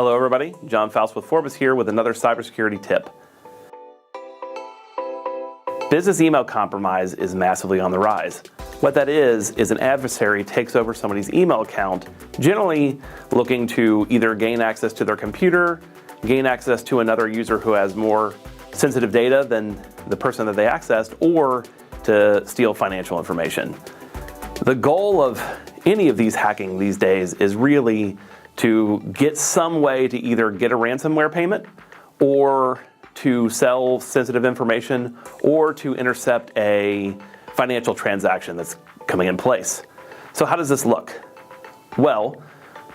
Hello everybody, John Faust with Forbes here with another cybersecurity tip. Business email compromise is massively on the rise. What that is an adversary takes over somebody's email account, generally looking to either gain access to their computer, gain access to another user who has more sensitive data than the person that they accessed, or to steal financial information. The goal of any of these hacking these days is really to get some way to either get a ransomware payment, or to sell sensitive information, or to intercept a financial transaction that's coming in place. So how does this look? Well,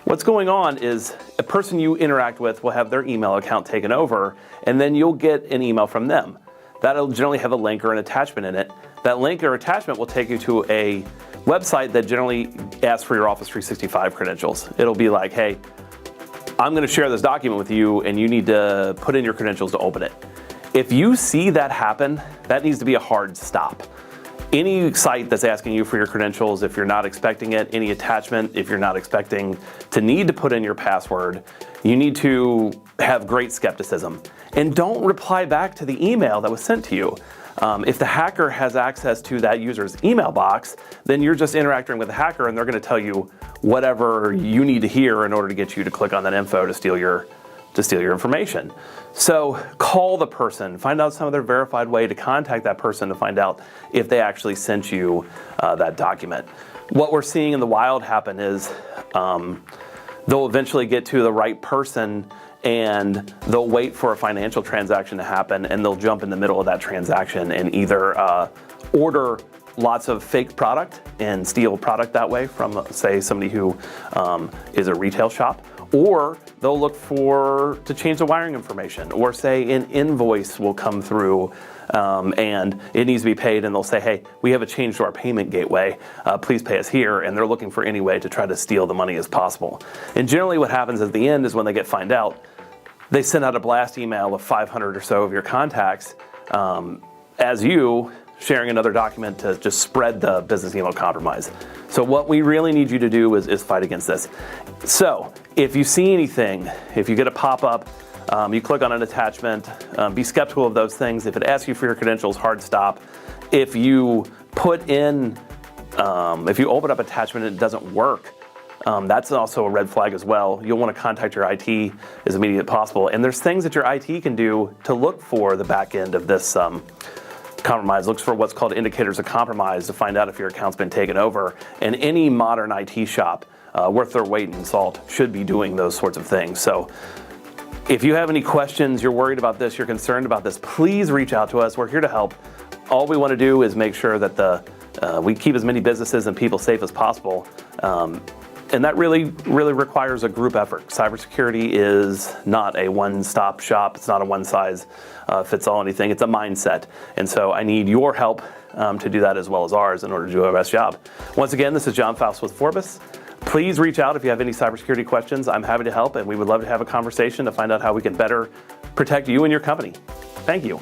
what's going on is a person you interact with will have their email account taken over, and then you'll get an email from them. That'll generally have a link or an attachment in it. That link or attachment will take you to a website that generally asks for your Office 365 credentials. It'll be like, hey, I'm going to share this document with you and you need to put in your credentials to open it. If you see that happen, that needs to be a hard stop. Any site that's asking you for your credentials, if you're not expecting it, any attachment, if you're not expecting to need to put in your password, you need to have great skepticism. And don't reply back to the email that was sent to you. If the hacker has access to that user's email box, then you're just interacting with the hacker and they're going to tell you whatever you need to hear in order to get you to click on that info to steal your information. So call the person, find out some other verified way to contact that person to find out if they actually sent you that document. What we're seeing in the wild happen is they'll eventually get to the right person and they'll wait for a financial transaction to happen, and they'll jump in the middle of that transaction and either order lots of fake product and steal product that way from, say, somebody who is a retail shop, or they'll look to change the wiring information, or say an invoice will come through and it needs to be paid, and they'll say, hey, we have a change to our payment gateway, please pay us here, and they're looking for any way to try to steal the money as possible. And generally what happens at the end is when they find out, they send out a blast email of 500 or so of your contacts as you sharing another document to just spread the business email compromise. So what we really need you to do is fight against this. So if you see anything, if you get a pop-up, you click on an attachment, be skeptical of those things. If it asks you for your credentials, hard stop. If you put in, if you open up attachment and it doesn't work, that's also a red flag as well. You'll want to contact your IT as immediately as possible. And there's things that your IT can do to look for the back end of this compromise. Looks for what's called indicators of compromise to find out if your account's been taken over. And any modern IT shop worth their weight in salt should be doing those sorts of things. So if you have any questions, you're worried about this, you're concerned about this, please reach out to us. We're here to help. All we want to do is make sure that we keep as many businesses and people safe as possible. And that really requires a group effort. Cybersecurity is not a one-stop shop. It's not a one-size-fits-all anything. It's a mindset. And so I need your help to do that as well as ours in order to do our best job. Once again, this is John Faust with Forbes. Please reach out if you have any cybersecurity questions. I'm happy to help, and we would love to have a conversation to find out how we can better protect you and your company. Thank you.